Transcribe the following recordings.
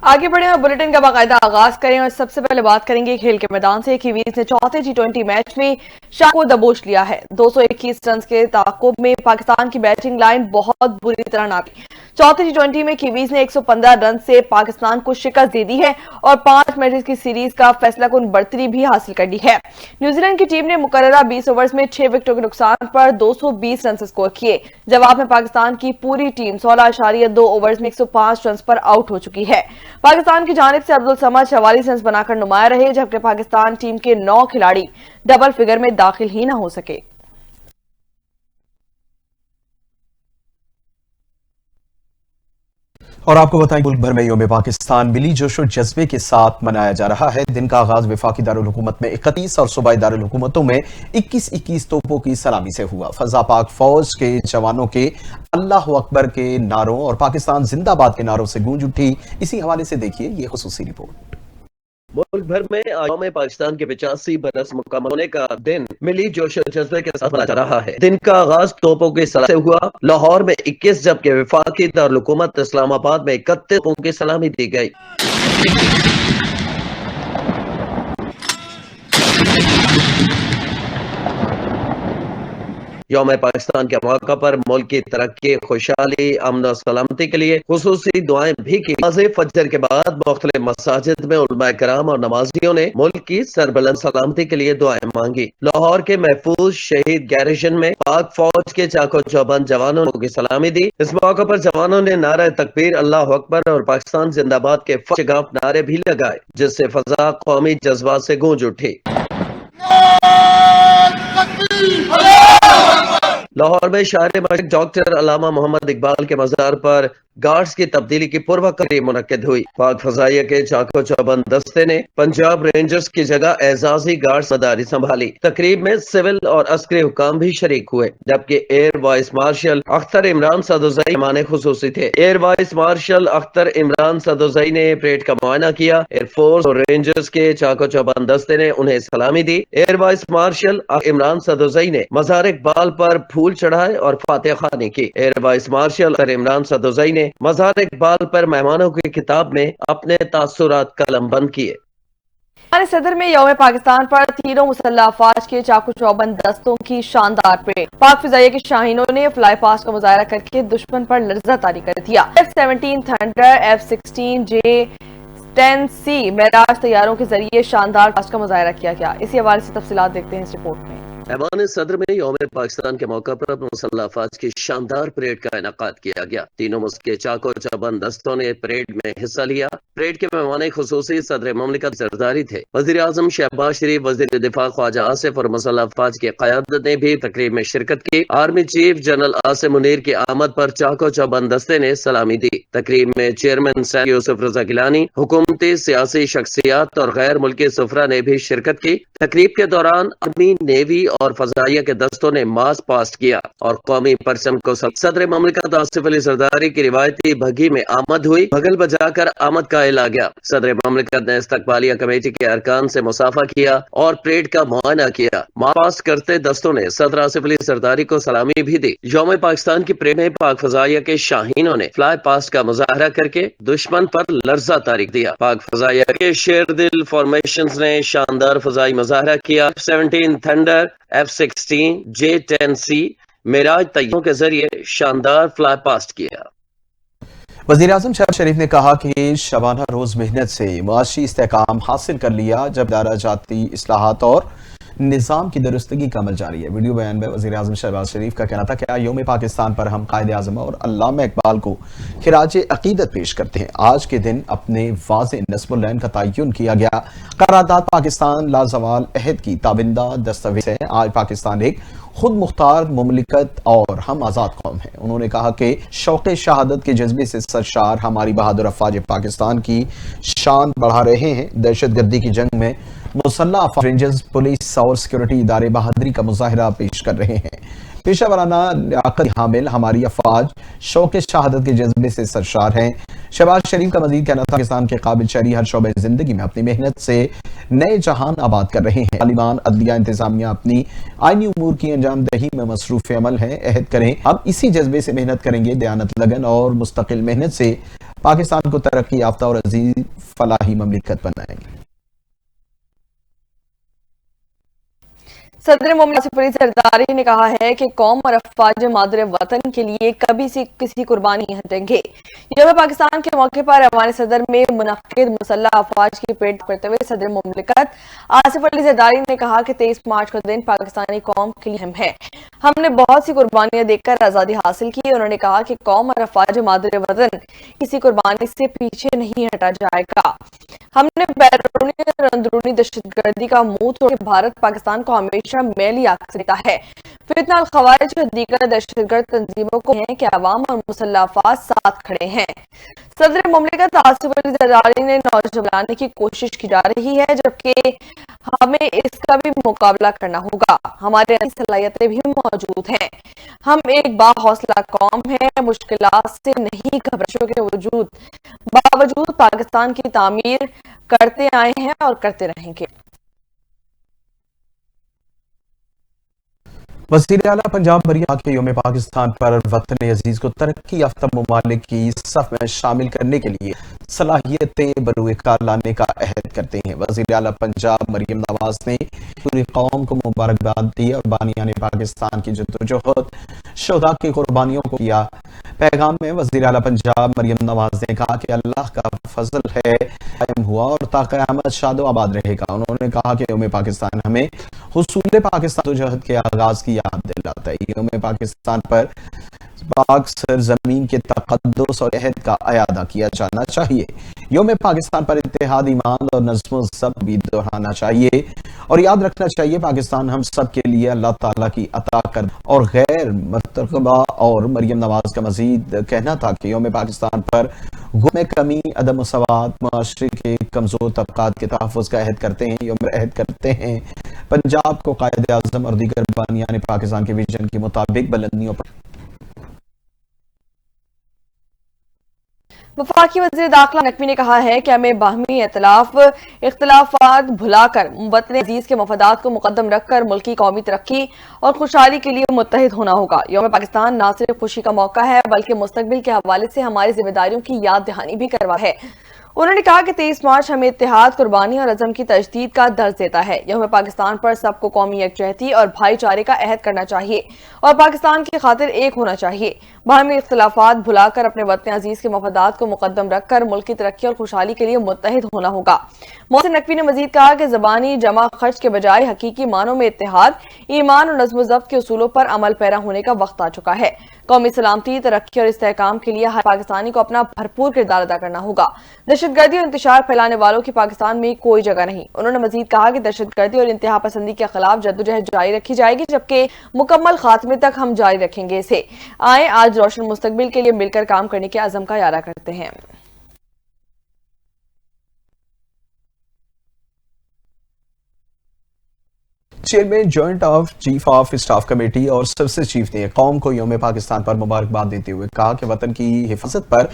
آگے بڑھیں اور بلیٹن کا باقاعدہ آغاز کریں اور سب سے پہلے بات کریں گے کھیل کے میدان سے۔ کیویز نے چوتھے T20 میچ میں شام کو دبوچ لیا ہے۔ 221 رنز کے تعاقب میں پاکستان کی بیٹنگ لائن بہت بری طرح ناکام۔ چوتھے T20 میں کیویز نے 115 رنز سے پاکستان کو شکست دے دی ہے اور 5 میچز کی سیریز کا فیصلہ کن برتری بھی حاصل کر لی ہے۔ نیوزی لینڈ کی ٹیم نے مقررہ 20 اوورز میں 6 وکٹوں کے نقصان پر 220 رنز سکور کیے۔ جواب میں پاکستان کی پوری ٹیم 16.2 اوورز میں 105 رنز پر آؤٹ ہو چکی ہے۔ پاکستان کی جانب سے عبدالصمد 44 رنز بنا کر نمایاں رہے، جبکہ پاکستان ٹیم کے 9 کھلاڑی ڈبل فگر میں داخل ہی نہ ہو سکے۔ اور آپ کو بتائیں ملک بھر میں یوم پاکستان ملی جوش و جذبے کے ساتھ منایا جا رہا ہے۔ دن کا آغاز وفاقی دارالحکومت میں 31 اور صوبائی دارالحکومتوں میں 21 توپوں کی سلامی سے ہوا۔ فضا پاک فوج کے جوانوں کے اللہ اکبر کے نعروں اور پاکستان زندہ باد کے نعروں سے گونج اٹھی۔ اسی حوالے سے دیکھیے یہ خصوصی رپورٹ۔ ملک بھر میں یوم پاکستان کے 85 برس مکمل ہونے کا دن ملی جوش و جذبے کے ساتھ منایا جا رہا ہے۔ دن کا آغاز توپوں کی سلامی سے ہوا۔ لاہور میں 21 جبکہ وفاقی دارالحکومت اسلام آباد میں 31 توپوں کی سلامی دی گئی۔ یوم پاکستان کے موقع پر ملک کی ترقی، خوشحالی، امن و سلامتی کے لیے خصوصی دعائیں بھی کی۔ نماز فجر کے بعد مختلف مساجد میں علماء کرام اور نمازیوں نے ملک کی سربلند سلامتی کے لیے دعائیں مانگی۔ لاہور کے محفوظ شہید گیریژن میں پاک فوج کے چاق و چوبند جوانوں کی سلامی دی۔ اس موقع پر جوانوں نے نعرہ تکبیر، اللہ اکبر اور پاکستان زندہ باد کے شگاف نعرے بھی لگائے، جس سے فضا قومی جذبات سے گونج اٹھی۔ لاہور میں شاعر مشرق ڈاکٹر علامہ محمد اقبال کے مزار پر گارڈز کی تبدیلی کی پورو تقریب منعقد ہوئی۔ پاک فضائیہ کے چاق و چوبند دستے نے پنجاب رینجرز کی جگہ اعزازی گارڈز مداری سنبھالی۔ تقریب میں سول اور عسکری حکام بھی شریک ہوئے، جبکہ air vice marshal Akhtar Imran Sadozai مہمان خصوصی تھے۔ Air vice marshal Akhtar Imran Sadozai نے پریڈ کا معائنہ کیا۔ ایئر فورس اور رینجرز کے چاق و چوبند دستے نے انہیں سلامی دی۔ Year vice martial Imran Sadozai نے مزار اقبال پر پھول چڑھائے اور فاتح خوانی کی۔ Air vice marshal Akhtar Imran Sadozai نے مزار اقبال پر مہمانوں کی خطاب میں اپنے تاثرات قلم بند کیے۔ صدر میں یوم پاکستان پر تینوں مسلح افواج کے چاق و چوبند دستوں کی شاندار پریڈ۔ پاک فضائیہ کے شاہینوں نے فلائی پاسٹ کا مظاہرہ کر کے دشمن پر لرزہ طاری کر دیا۔ F-17 تھنڈر، F-16J-10C معراج طیاروں کے ذریعے شاندار پاسٹ کا مظاہرہ کیا گیا۔ اسی حوالے سے تفصیلات دیکھتے ہیں اس رپورٹ میں۔ ایوان صدر میں یوم پاکستان کے موقع پر مسلح افواج کی شاندار پریڈ کا انعقاد کیا گیا۔ تینوں ملک کے چاق و چوبند دستوں نے پریڈ میں حصہ لیا۔ پریڈ کے مہمان خصوصی صدر مملکت زرداری تھے۔ وزیر اعظم شہباز شریف، وزیر دفاع خواجہ آصف اور مسلح افواج کی قیادت نے بھی تقریب میں شرکت کی۔ Army chief general Asim Munir کی آمد پر چاق و چوبند دستے نے سلامی دی۔ تقریب میں چیئرمین سینٹ یوسف رضا گیلانی، حکومتی سیاسی شخصیات اور غیر ملکی سفراء نے بھی شرکت کی۔ تقریب کے دوران آرمی، نیوی اور فضائیہ کے دستوں نے مارچ پاسٹ کیا اور قومی پرچم کو صدر مملکت آصف علی زرداری کی روایتی بھگی میں آمد ہوئی۔ بھگل بجا کر آمد کا اعلان کیا۔ صدر مملکت نے استقبالیہ کمیٹی کے ارکان سے مصافحہ کیا اور پریڈ کا معائنہ کیا۔ مارچ پاسٹ کرتے دستوں نے صدر آصف علی زرداری کو سلامی بھی دی۔ یوم پاکستان کی پریڈ میں پاک فضائیہ کے شاہینوں نے فلائی پاسٹ کا مظاہرہ کر کے دشمن پر لرزہ طاری دیا۔ پاک فضائیہ کے شیر دل فارمیشنز نے شاندار فضائی مظاہرہ کیا۔ F-17 تھنڈر، F-16J-10C معراج طیاروں کے ذریعے شاندار فلائی پاسٹ کیا۔ وزیر اعظم شہباز شریف نے کہا کہ شبانہ روز محنت سے معاشی استحکام حاصل کر لیا، جب ادارہ جاتی اصلاحات اور نظام کی درستگی کا عمل جاری ہے۔ ویڈیو بیان میں وزیر اعظم شہباز شریف کا کہنا تھا کہ یوم پاکستان پر ہم قائد اعظم اور علامہ اقبال کو خراج عقیدت پیش کرتے ہیں۔ آج کے دن اپنے واضح نصب العین کا تعین کیا گیا۔ قرارداد پاکستان لازوال عہد کی تابندہ دستاویز ہے۔ آج پاکستان ایک خود مختار مملکت اور ہم آزاد قوم ہیں۔ انہوں نے کہا کہ شوق شہادت کے جذبے سے سرشار ہماری بہادر افواج پاکستان کی شان بڑھا رہے ہیں۔ دہشت گردی کی جنگ میں مسلح افواج، رینجرز، پولیس اور سیکورٹی ادارے بہادری کا مظاہرہ پیش کر رہے ہیں۔ پیشہ ورانہ لیاقت حامل ہماری افواج شوق شہادت کے جذبے سے سرشار ہیں۔ شہباز شریف کا مزید کہنا تھا پاکستان کے قابل شہری ہر شعبہ زندگی میں اپنی محنت سے نئے جہان آباد کر رہے ہیں۔ طالبان، عدلیہ، انتظامیہ اپنی آئینی امور کی انجام دہی میں مصروف عمل ہیں۔ عہد کریں ہم اسی جذبے سے محنت کریں گے، دیانت، لگن اور مستقل محنت سے پاکستان کو ترقی یافتہ اور عزیز فلاحی مملکت بنائیں گے۔ صدر مملکت آصف علی زرداری نے کہا ہے کہ قوم اور افواج مادر وطن کے لیے کبھی سے کسی قربانی نہیں ہٹیں گے۔ یوم پاکستان کے موقع پر ایوان صدر میں منعقد مسلح افواج کی پریڈ کرتے ہوئے صدر مملکت آصف علی زرداری نے کہا کہ 23 مارچ کا دن پاکستانی قوم کے لیے اہم ہے۔ ہم نے بہت سی قربانیاں دے کر آزادی حاصل کی۔ انہوں نے کہا کہ قوم اور افواج مادر وطن کسی قربانی سے پیچھے نہیں ہٹا جائے گا۔ ہم نے بیرونی اور اندرونی دہشت گردی کا منہ توڑ کے بھارت پاکستان کو ہمیشہ میلی آنکھ سے دیکھا ہے۔ فتنہ الخوارج اور دیگر دہشت گرد تنظیموں کو ہے کہ عوام اور مسلح افواج ساتھ کھڑے ہیں۔ صدر مملکت آصف علی زرداری نے نوجوان بنانے کی کوشش کی جا رہی ہے، جبکہ ہمیں اس کا بھی مقابلہ کرنا ہوگا۔ ہمارے اندر صلاحیتیں بھی موجود ہیں۔ ہم ایک باحوصلہ قوم ہیں، مشکلات سے نہیں گھبراہٹوں کے باوجود پاکستان کی تعمیر کرتے آئے ہیں اور کرتے رہیں گے۔ وزیر اعلیٰ پنجاب مریم کے یوم پاکستان پر وطن عزیز کو ترقی یافتہ ممالک کی صف میں شامل کرنے کے لیے صلاحیتیں بروئے کار لانے کا عہد کرتے ہیں۔ وزیر اعلیٰ پنجاب مریم نواز نے پوری قوم کو مبارکباد دی اور بانیان پاکستان کی جدوجہد، شہداء کی قربانیوں کو کیا۔ پیغام میں وزیر اعلیٰ پنجاب مریم نواز نے کہا کہ اللہ کا فضل ہے قائم ہوا اور تا قیامت شاد و آباد رہے گا۔ انہوں نے کہا کہ یوم پاکستان ہمیں حصول پاکستان جدوجہد کے آغاز کی یاد دلاتا ہے۔ یوم پاکستان پر پاک سرزمین کے تقدس اور عہد کا اعادہ کیا جانا چاہیے۔ یوم پاکستان پر اتحاد، ایمان اور نظم و ضبط بھی دہرانا چاہیے اور یاد رکھنا چاہیے پاکستان ہم سب کے لیے اللہ تعالیٰ کی عطا کردہ اور غیر مرتبہ۔ اور مریم نواز کا مزید کہنا تھا کہ یوم پاکستان پر میں کمی، عدم مساوات، معاشرے کے کمزور طبقات کے تحفظ کا عہد کرتے ہیں۔ پنجاب کو قائد اعظم اور دیگر بانیان پاکستان کے ویژن کے مطابق بلندیوں پر وفاقی وزیر داخلہ نقوی نے کہا ہے کہ ہمیں باہمی اختلافات بھلا کر وطن عزیز کے مفادات کو مقدم رکھ کر ملکی قومی ترقی اور خوشحالی کے لیے متحد ہونا ہوگا۔ یوم پاکستان نہ صرف خوشی کا موقع ہے بلکہ مستقبل کے حوالے سے ہماری ذمہ داریوں کی یاد دہانی بھی کروا ہے۔ انہوں نے کہا کہ 23 مارچ ہمیں اتحاد، قربانی اور عزم کی تجدید کا درس دیتا ہے۔ یوم پاکستان پر سب کو قومی یکجہتی اور بھائی چارے کا عہد کرنا چاہیے اور پاکستان کی خاطر ایک ہونا چاہیے۔ باہمی اختلافات بھلا کر اپنے وطن عزیز کے مفادات کو مقدم رکھ کر ملک کی ترقی اور خوشحالی کے لیے متحد ہونا ہوگا۔ محسن نقوی نے مزید کہا کہ زبانی جمع خرچ کے بجائے حقیقی معنوں میں اتحاد، ایمان اور نظم و ضبط کے اصولوں پر عمل پیرا ہونے کا وقت آ چکا ہے۔ قومی سلامتی، ترقی اور استحکام کے لیے ہر پاکستانی کو اپنا بھرپور کردار ادا کرنا ہوگا۔ دہشت گردی اور انتشار پھیلانے والوں کی پاکستان میں کوئی جگہ نہیں۔ انہوں نے مزید کہا کہ دہشت گردی اور انتہا پسندی کے خلاف جدوجہد جاری رکھی جائے گی، جبکہ مکمل خاتمے تک ہم جاری رکھیں گے اسے۔ آئیں آج روشن مستقبل کے لیے مل کر کام کرنے کے عزم کا اعادہ کرتے ہیں۔ Chairman joint chief of staff committee اور سروسز چیف نے قوم کو یوم پاکستان پر مبارکباد دیتے ہوئے کہا کہ وطن کی حفاظت پر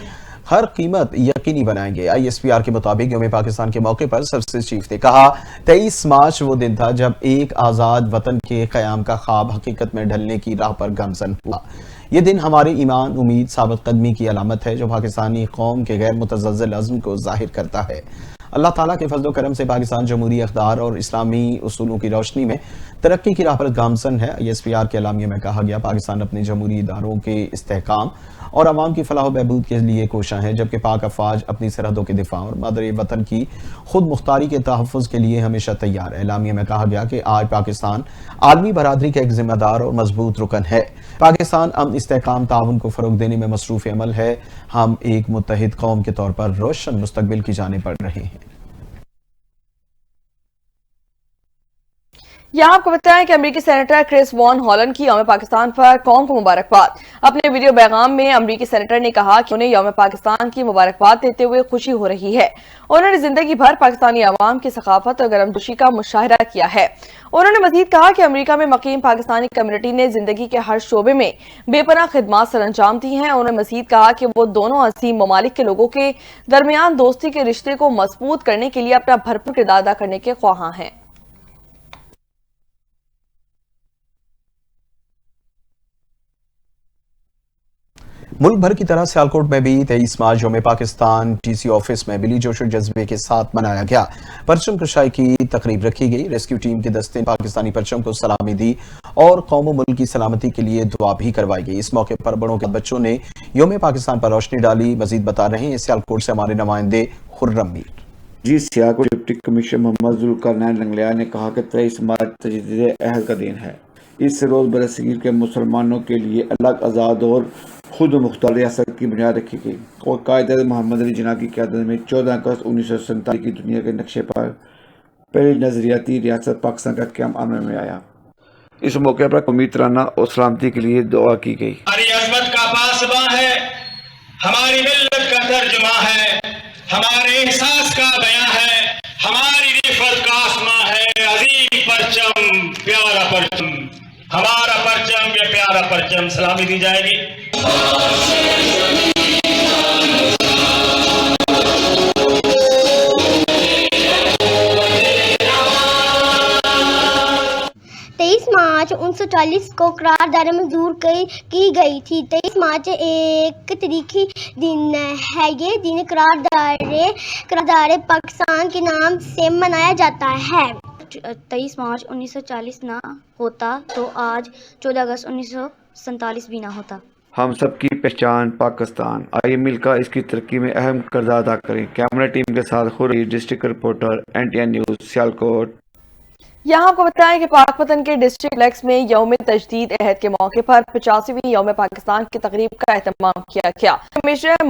ہر قیمت یقینی بنائیں گے۔ ISPR کے مطابق یوم پاکستان کے موقع پر سروسز چیف نے کہا 23 مارچ وہ دن تھا جب ایک آزاد وطن کے قیام کا خواب حقیقت میں ڈھلنے کی راہ پر گامزن ہوا۔ یہ دن ہمارے ایمان، امید، ثابت قدمی کی علامت ہے جو پاکستانی قوم کے غیر متزلزل عزم کو ظاہر کرتا ہے۔ اللہ تعالیٰ کے فضل و کرم سے پاکستان جمہوری اقدار اور اسلامی اصولوں کی روشنی میں ترقی کی راہ پر گامزن ہے۔ ISPR کے اعلامیہ میں کہا گیا پاکستان اپنے جمہوری اداروں کے استحکام اور عوام کی فلاح و بہبود کے لیے کوشاں ہے، جبکہ پاک افواج اپنی سرحدوں کے دفاع اور مادر وطن کی خود مختاری کے تحفظ کے لیے ہمیشہ تیار ہے۔ اعلامیہ میں کہا گیا کہ آج پاکستان عالمی برادری کا ایک ذمہ دار اور مضبوط رکن ہے۔ پاکستان امن، استحکام، تعاون کو فروغ دینے میں مصروف عمل ہے۔ ہم ایک متحد قوم کے طور پر روشن مستقبل کی جانب بڑھ رہے ہیں۔ यहाँ आपको बताएं कि अमरीकी सेनेटर क्रिस वॉन हॉलैंड की यौम पाकिस्तान पर कौम को मुबारकबाद। अपने वीडियो पैगाम में अमरीकी सेनेटर ने कहा कि उन्हें यौम पाकिस्तान की मुबारकबाद देते हुए खुशी हो रही है। उन्होंने जिंदगी भर पाकिस्तानी अवाम की सकाफत और गर्मजोशी का मुशाहिदा किया है। उन्होंने मजीद कहा कि अमरीका में मकीम पाकिस्तानी कम्युनिटी ने जिंदगी के हर शोबे में बेपनाह खिदमात सर अंजाम दी हैं। उन्होंने मजीद कहा कि वो दोनों अजीम ममालिक के लोगों के दरमियान दोस्ती के रिश्ते को मजबूत करने के लिए अपना भरपूर किरदार अदा करने के ख्वाहां हैं। मुल्क भर की तरह सियालकोट में भी 23 मार्च यौम पाकिस्तान टीसी ऑफिस में बिली जोश और जज्बे के साथ मनाया गया। परचम कुशाई की तकरीब रखी गई। रेस्क्यू टीम के दस्ते ने पाकिस्तानी परचम को सलामी दी और कौम मुल्क की सलामती के लिए दुआ भी करवाई गई। इस मौके पर बड़ों के बच्चों ने यौम पाकिस्तान पर रोशनी डाली। मजीद बता रहे हैं सियालकोट से हमारे नुमाइंदे खुर्रम मीर। जी, सियालकोट डिप्टी कमिश्नर मोहम्मद जुल्करनैन लंगलिया ने कहा कि 23 मार्च तजदीद अहद का दिन है। इस रोज़ बरसगीर के मुसलमानों के लिए अलग आज़ाद और खुद मुख्तार रियासत की बुनियाद रखी गई और कायदे मोहम्मद अली जिन्ना की क़यादत में 14 अगस्त 1947 की दुनिया के नक्शे पर पहली नजरियाती रियासत पाकिस्तान का क़याम अमल में आया। इस मौके पर कौमी तराना और सलामती के लिए दुआ की गई। हमारी अज़मत का पासबा है, हमारी मिल्लत का तर्जुमा है, हमारे एहसास का बयां है, हमारी रिफत का आसमां है। अजीम परचम, प्यारा परचम, हमारा परचम, ये प्यारा परचम, सलामी दी जाएगी। 23 मार्च 1940 को करारदाद मंजूर की गई थी। 23 मार्च एक तारीखी दिन है। ये दिन करारदाद पाकिस्तान के नाम से मनाया जाता है। 23 मार्च 1940 ना होता तो आज 14 अगस्त 1947 भी ना होता। हम सब की पहचान पाकिस्तान। आइए मिलकर इसकी तरक्की में अहम किरदार अदा करें। कैमरा टीम के साथ Khurram, district reporter NTN news Sialkot. यहाँ आपको बताएं कि पाकपतन के डिस्ट्रिक्ट लेक्स में यौम तजदीद अहद के मौके पर 85वीं यौम पाकिस्तान की तकरीब का एहतमाम किया गया। कमिश्नर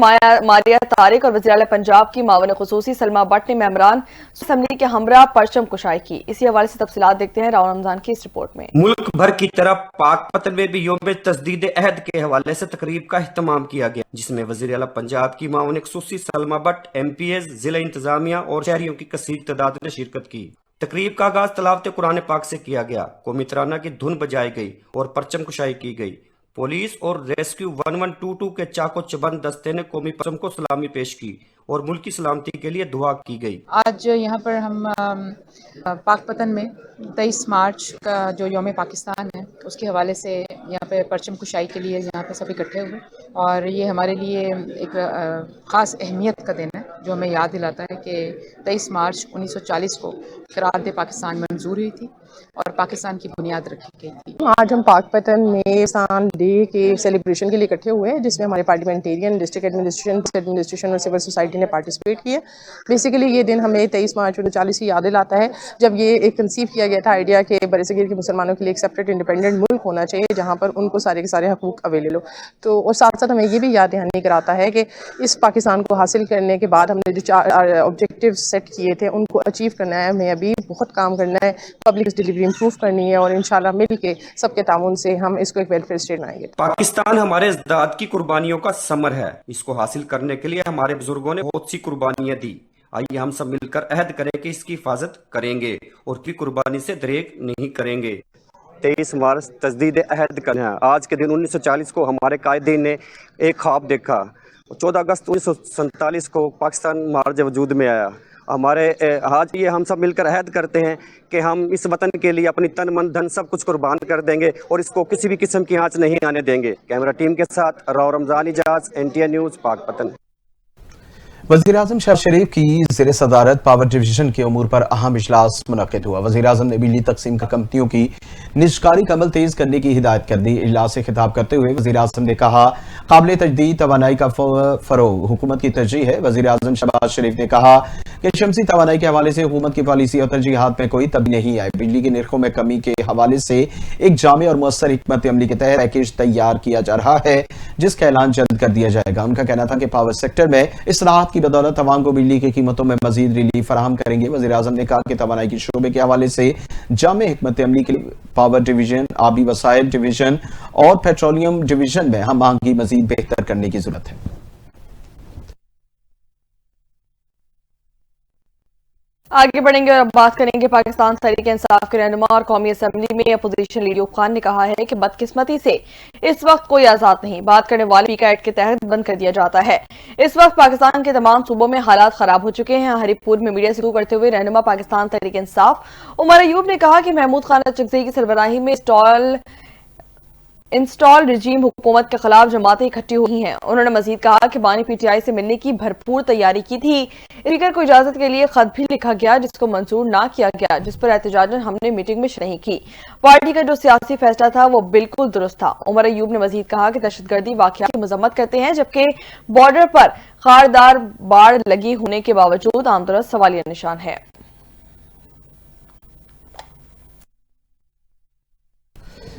मारिया तारिक और वज़ीर आला पंजाब की मावन खुसूसी सलमा भट्ट ने मेंबरान असम्बली के हमरा परचम कुशाई की। इसी हवाले से तफसीलात देखते हैं राव रमजान की इस रिपोर्ट में। मुल्क भर की तरह पाकपतन में भी यौम तजदीद अहद के हवाले से तकरीब का एहतमाम किया गया, जिसमें वज़ीर आला पंजाब की मावन खुसूसी सलमा भट्ट, MPs, जिला इंतजामिया और शहरियों की कसीर तादाद ने शिरकत की। तकरीब का आगाज तलावत कुरान पाक से किया गया। कौमी तराना की धुन बजाई गई और परचम कुशाई की गई। पुलिस और रेस्क्यू 1122 के चाको चबंद दस्ते ने कौमी परचम को सलामी पेश की और मुल्क की सलामती के लिए दुआ की गई। आज यहाँ पर हम पाकपतन में 23 मार्च का जो यौम पाकिस्तान है उसके हवाले से यहाँ पे परचम कुशाई के लिए यहाँ पे सब इकट्ठे हुए और ये हमारे लिए एक ख़ास अहमियत का दिन है जो हमें याद दिलाता है कि 23 मार्च 1940 को करारदाद पाकिस्तान मंजूर हुई थी और पाकिस्तान की बुनियाद रखी गई थी। आज हम पाकपतन में पाकिस्तान डे के सेलिब्रेशन के लिए इकट्ठे हुए हैं, जिसमें हमारे पार्लियामेंटेरियन, डिस्ट्रिक्ट एडमिनिस्ट्रेशन और सिविल सोसाइटी ने पार्टिसिपेट किया। बेसिकली ये दिन हमें 23 मार्च 1940 की याद दिलाता है जब ये एक कंसीव किया गया था आइडिया कि बरसगीर के मुसलमानों के लिए एक सेपरेट इंडिपेंडेंट मुल्क होना चाहिए जहाँ पर उनको सारे के सारे हकूक अवेलेबल हो। तो और साथ साथ हमें ये भी याद दहानी कराता है कि इस पाकिस्तान को हासिल करने के बाद हमने जो 4 ऑब्जेक्टिव सेट किए थे उनको अचीव करना है। हमें अभी बहुत काम करना है, पब्लिक डिलीवरी इम्प्रूव करनी है और इंशाल्लाह मिल के सबके ताउन से हम इसको एक वेलफेयर स्टेट बनाएंगे। पाकिस्तान हमारे अजदाद की कुर्बानियों का समर है। इसको हासिल करने के लिए हमारे बुजुर्गों ने बहुत सी कुर्बानियां दी। आइए हम सब मिलकर अहद करें कि इसकी हिफाजत करेंगे और की कुर्बानी से दरेक नहीं करेंगे। 23 मार्च तजदीद अहद का है। आज के दिन 1940 को हमारे कायदीन ने एक ख्वाब देखा। 14 अगस्त 1947 को पाकिस्तान मार्ज वजूद में आया। हमारे आज ये हम सब मिलकर अहद करते हैं कि हम इस वतन के लिए अपनी तन मन धन सब कुछ कुर्बान कर देंगे और इसको किसी भी किस्म की आंच नहीं आने देंगे। कैमरा टीम के साथ राव रमजान इजाज, NTN न्यूज़, पाकपतन। वज़ीर आज़म शहबाज शरीफ की ज़ेर सदारत पावर डिवीजन के अमूर पर अहम इजलास मुनक़िद हुआ। वज़ीर आज़म ने बिजली तकसीम का कंपनियों की निजकारी का अमल तेज करने की हिदायत कर दी। इजलास से खिताब करते हुए वज़ीर आज़म ने कहा, काबिल तजदीद तवानाई का फ़रोग़ हुकूमत की तरजीह है। वज़ीर आज़म शहबाज शरीफ ने कहा कि शमसी तवानाई के हवाले से हुकूमत की पॉलिसी और तरजीहात में कोई तब्दीली नहीं आई। बिजली के निर्खों में कमी के हवाले से एक जामे और मुअस्सर हिकमत अमली के तहत पैकेज तैयार किया जा रहा है। जिसका ऐलान जल्द कर दिया जाएगा। उनका कहना था कि पावर सेक्टर में इस्लाहात की बदौलत अवाम को बिजली की कीमतों में मजीद रिलीफ फराहम करेंगे। वज़ीर आज़म ने कहा कि तवानाई के शोबे के हवाले से जामे हिकमत अमली के लिए पावर डिवीजन, आबी वसाइल डिवीजन और पेट्रोलियम डिवीजन में हम आंगी मजीद बेहतर करने की जरूरत है। आगे बढ़ेंगे और अब बात करेंगे पाकिस्तान तहरीक इंसाफ के रहनुमा और कौमी असम्बली में अपोजिशन लीडर अयूब खान ने कहा है कि बदकिस्मती से इस वक्त कोई आजाद नहीं, बात करने वाले स्पीकर एक्ट के तहत बंद कर दिया जाता है। इस वक्त पाकिस्तान के तमाम सूबों में हालात खराब हो चुके हैं। हरिपुर में मीडिया से गुफ्तगू करते हुए रहनुमा पाकिस्तान तहरीक इंसाफ उमर अयूब ने कहा कि महमूद खान अचकज़ई की सरबराही में इंस्टॉल रजीम हुकूमत के खिलाफ जमातें इकट्ठी हुई हैं। उन्होंने मजीद कहा कि बानी पीटीआई से मिलने की भरपूर तैयारी की थी। स्पीकर को इजाजत के लिए खत भी लिखा गया जिसको मंजूर ना किया गया, जिस पर एहतजाजन हमने मीटिंग में नहीं की। पार्टी का जो सियासी फैसला था वो बिल्कुल दुरुस्त था। उमर अयूब ने मजीद कहा कि दहशतगर्दी वाक़यात की मजम्मत करते हैं, जबकि बॉर्डर पर खारदार बाड़ लगी होने के बावजूद आमदरस सवालिया निशान है।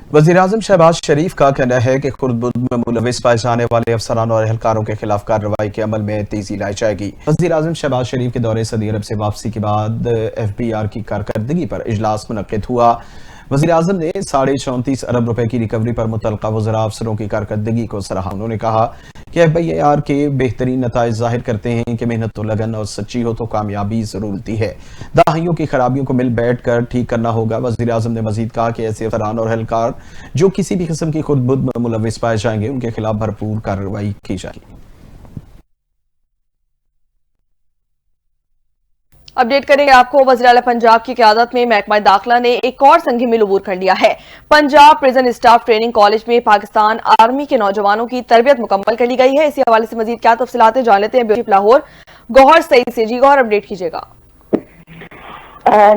वज़ीर आज़म शहबाज शरीफ का कहना है कि खुर्द में मुलविस पाए जाने वाले अफसरान और एहलकारों के खिलाफ कार्रवाई के अमल में तेजी लाई जाएगी। वज़ीर आज़म शहबाज शरीफ के दौरे सऊदी अरब से वापसी के बाद FBR की कारकर्दगी पर इजलास मुनक्किद हुआ। वज़ीर आज़म ने 34.5 अरब रुपए की रिकवरी पर मुतल्लिका वज़रा अफसरों की कारकर्दगी को सराहा। उन्होंने कहा कि FBR के बेहतरीन नताइज जाहिर करते हैं कि मेहनत तो लगन और सच्ची हो तो कामयाबी जरूर होती है। दाहियों की खराबियों को मिल बैठ कर ठीक करना होगा। वज़ीर आज़म ने मजीद कहा कि ऐसे अफसरान और एहलकार जो किसी भी किस्म की खुर्द में मुलविस पाए जाएंगे उनके खिलाफ भरपूर कार्रवाई की जाएगी। अपडेट करेंगे आपको। वज़ीर आला पंजाब की क़यादत में महकमा दाखिला ने एक और संगी मिल अबूर कर लिया है। Punjab prison staff training college में पाकिस्तान आर्मी के नौजवानों की तरबियत मुकम्मल कर ली गई है। इसी हवाले से मजीद क्या तफसीलात जान लेते हैं ब्यूरो लाहौर गौहर सईद से। जी गौहर, अपडेट कीजिएगा।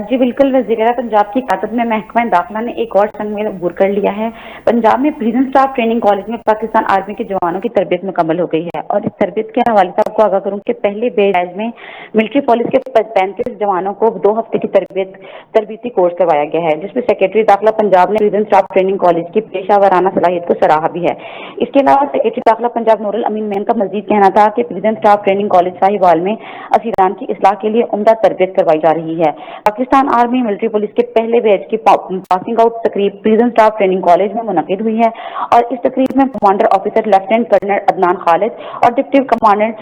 जी बिल्कुल, वज़ीर आला पंजाब की क़यादत में महकमा दाखिला ने एक और संग में अबूर कर लिया है। पंजाब में प्रिजन स्टाफ ट्रेनिंग कॉलेज में पाकिस्तान आर्मी के जवानों की तरबियत मुकम्मल हो गई है। और इस तरबियत के हवाले से आपको आगाह करूं कि पहले बैच में मिलिट्री पुलिस के 35 जवानों को 2 हफ्ते की तरबियती कोर्स करवाया गया है, जिसमें सेक्रेटरी दाखिला पंजाब ने प्रिजन स्टाफ ट्रेनिंग कॉलेज की पेशा वाराना सलाहियत को सराहा भी है। इसके अलावा सेक्रेटरी दाखिला पंजाब नूरुल अमीन मैन का मजीद कहना था कि prison staff training college Sahiwal में असीरान की इस्लाह के लिए उम्दा तरबियत करवाई जा रही है। पाकिस्तान आर्मी मिलिट्री पुलिस के पहले बैच की पासिंग आउट तकरीब प्रिजन स्टाफ ट्रेनिंग कॉलेज में मुनक्किद हुई है। और इस तकरीब में commander officer lieutenant colonel Adnan Khalid और deputy commandant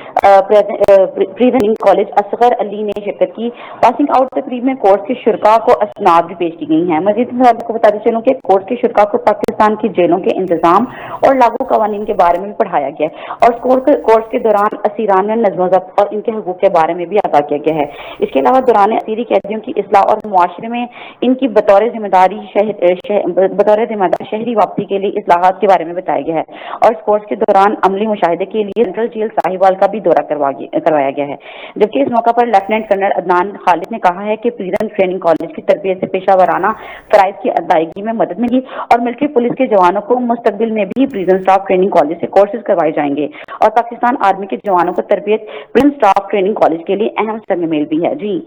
prison college Asghar Ali ने शिरकत की। पासिंग आउट तकरीब में कोर्स के शुरा को असनाद भी पेश की गई हैं। मजीद को बताते चलूं कि कोर्स के शुरा को पाकिस्तान की जेलों के इंतजाम और लागू कवानीन के बारे में भी पढ़ाया गया है। और कोर्स के दौरान असीरान में नज़्म ज़ब्त और इनके हकूक़ के बारे में भी आगाह किया गया है। इसके अलावा दौरान असीरी कैदियों की इस्लाह और मुआशरे में इनकी बतौर जिम्मेदार शहरी वापसी के लिए इस्लाहात के बारे में बताया गया है। और इस कोर्स के दौरान अमली मुशाहिदे के लिए सेंट्रल जेल साहिवाल का भी दौरा करवाया गया है। जबकि इस मौका पर लेफ्टिनेंट कर्नल अदनान खालिद ने कहा है कि प्रिजन ट्रेनिंग कॉलेज की तरबियत से पेशा वाराना फराइज की अदायगी में मदद मिली और मिलिट्री पुलिस के जवानों को मुस्तकबिल में भी प्रिजन स्टाफ ट्रेनिंग कॉलेज से कोर्सेज करवाए जाएंगे। और पाकिस्तान आर्मी के जवानों को तरबियत प्रिजन स्टाफ ट्रेनिंग कॉलेज के लिए अहम संग मेल भी है। जी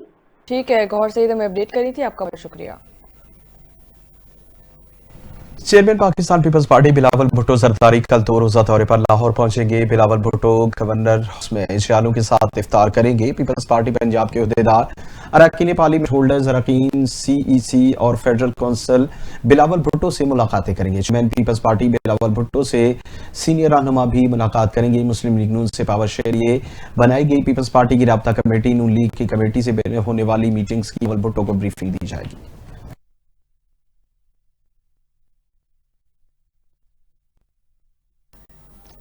ठीक है गौहर सईद, हमें अपडेट करी थी, आपका बहुत शुक्रिया। Chairman Pakistan Peoples Party Bilawal Bhutto Zardari कल 2 रोजा दौरे पर लाहौर पहुंचेंगे। बिलावल भुट्टो गवर्नर हाउस में इजहारों के साथ इफ्तार करेंगे। पीपल्स पार्टी पंजाब के अहदेदार, अरकान पार्लियामेंट होल्डर्स, अरकान CEC और फेडरल काउंसिल बिलावल भुट्टो से मुलाकातें करेंगे। Chairman Peoples Party Bilawal Bhutto से सीनियर रहनुमा भी मुलाकात करेंगे। मुस्लिम लीग नून से पावर शेयर बनाई गई पीपल्स पार्टी की राब्ता कमेटी नून लीग की कमेटी से होने वाली मीटिंग्स की बिलावल भुट्टो को ब्रीफिंग दी जाएगी।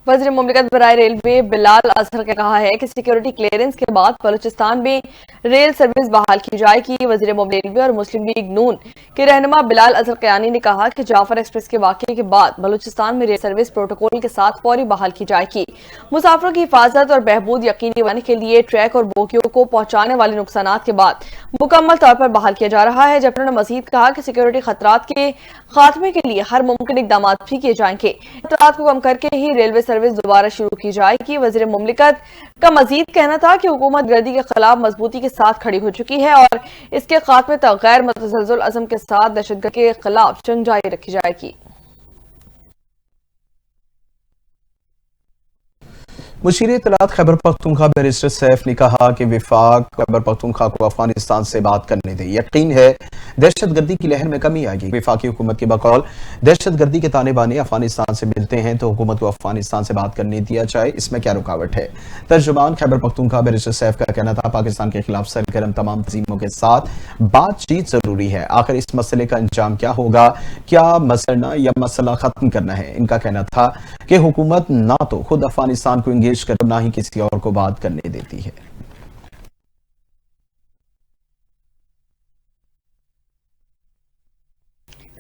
वज़ीर मुमलिकत बराए रेलवे बिलाल अजहर ने कहा है कि सिक्योरिटी क्लियरेंस के बाद बलूचिस्तान में रेल सर्विस बहाल की जाएगी। वज़ीर मुमलिकत रेलवे और मुस्लिम लीग नून के रहनुमा बिलाल अजहर कयानी ने कहा कि जाफर एक्सप्रेस के वाक़े के बाद बलूचिस्तान में रेल सर्विस प्रोटोकॉल के साथ फौरी बहाल की जाएगी। मुसाफिरों की हिफाजत और बहबूद यकीनी बनाने के लिए ट्रैक और बोगियों को पहुंचाने वाले नुकसानात के बाद मुकम्मल तौर पर बहाल किया जा रहा है। जबकि उन्होंने मजीद कहा कि सिक्योरिटी खतरात के खात्मे के लिए हर मुमकिन इकदाम भी किए जाएंगे। खतरात को कम करके ही रेलवे सर्विस दोबारा शुरू की जाएगी। वज़ीर मुमलिकत का मजीद कहना था कि हुकूमत गर्दी के खिलाफ मजबूती के साथ खड़ी हो चुकी है और इसके खात्मे तक गैर मुतज़लज़ल अज़म के साथ दहशतगर्दी के खिलाफ जंग जारी रखी जाएगी। मुशीर इत्तलात खैबर पख्तूनख्वा बैरिस्टर सैफ ने कहा कि वफाक खैबर पख्तूनख्वा को अफगानिस्तान से बात करने दे। यकीन है दहशतगर्दी की लहर में कमी आएगी। वफाकी हुकूमत के बकौल दहशतगर्दी के ताने बाने अफगानिस्तान से मिलते हैं तो हुकूमत को अफगानिस्तान से बात करने दिया जाए, इसमें क्या रुकावट है। तर्जुमान खैबर पख्तूनख्वा बैरिस्टर सैफ का कहना था पाकिस्तान के खिलाफ सरगर्म तमाम तंजीमों के साथ बातचीत जरूरी है। आखिर इस मसले का अंजाम क्या होगा, क्या मसलना या मसला खत्म करना है। इनका कहना था कि हुकूमत ना तो खुद अफगानिस्तान को इंगेज कर ना ही किसी और को बात करने देती है।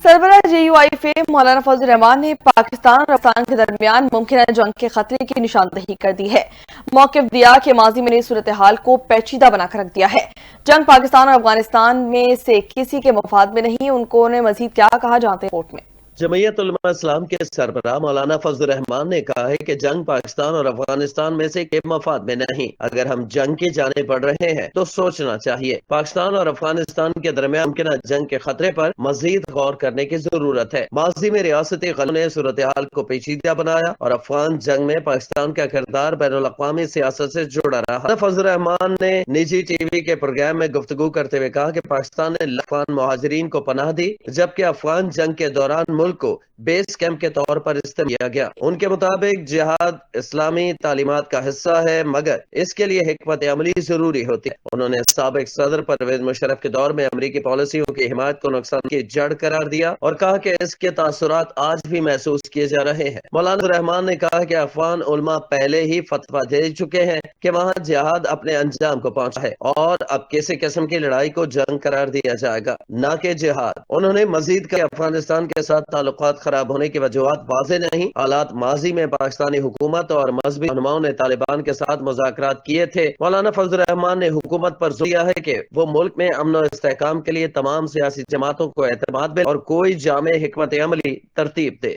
सरबराह JUIF मौलाना फजल रहमान ने पाकिस्तान और अफगानिस्तान के दरमियान मुमकिन जंग के खतरे की निशानदही कर दी है। मौक़िफ़ दिया कि माजी में सूरत हाल को पेचीदा बनाकर रख दिया है। जंग पाकिस्तान और अफगानिस्तान में से किसी के मफाद में नहीं। उन्होंने मजीद क्या कहा, जानते हैं रिपोर्ट में। जमीयत उलमा इस्लाम के सरबराह मौलाना फजल रहमान ने कहा है कि जंग पाकिस्तान और अफगानिस्तान में से के मफाद में नहीं। अगर हम जंग के जाने पड़ रहे हैं तो सोचना चाहिए। पाकिस्तान और अफगानिस्तान के दरमियान मुमकिन जंग के खतरे पर मजीद गौर करने की जरूरत है। माजी में रियासती गलों ने सूरत हाल को पेचीदा बनाया और अफगान जंग में पाकिस्तान का किरदार बैनुल-अक़वामी सियासत से जुड़ा रहा। फजल रहमान ने निजी TV के प्रोग्राम में गुफ्तगू करते हुए कहा कि पाकिस्तान ने अफगान मुहाजिरीन को पनाह दी, जबकि अफगान जंग के दौरान मुल्क को बेस कैंप के तौर पर इस्तेमाल किया गया। उनके मुताबिक जिहाद इस्लामी तालीमात का हिस्सा है, मगर इसके लिए हिकमत अमली जरूरी होती है। उन्होंने साबिक सदर परवेज मुशर्रफ के दौर में अमरीकी पॉलिसियों की हिमायत को नुकसान की जड़ करार दिया और कहा कि इसके तासुरात आज भी महसूस किए जा रहे हैं। मौलाना रहमान ने कहा कि अफगान उलमा पहले ही फतवा दे चुके हैं कि वहाँ जिहाद अपने अंजाम को पहुंचा है और अब किसी किस्म की लड़ाई को जंग करार दिया जाएगा, न कि जिहाद। उन्होंने मजीद कहा अफगानिस्तान के साथ ताल्लुकात खराब होने की वजूहात वाज़ेह नहीं। हालात माजी में पाकिस्तानी हुकूमत और मजहबी रहनुमाओं ने तालिबान के साथ मुज़ाकरात किए थे। मौलाना फजल रहमान ने हुकूमत पर जोर दिया है कि वो मुल्क में अमन और इस्तेहकाम के लिए तमाम सियासी जमातों को एतमाद में और कोई जामे हिकमत अमली तरतीब दे।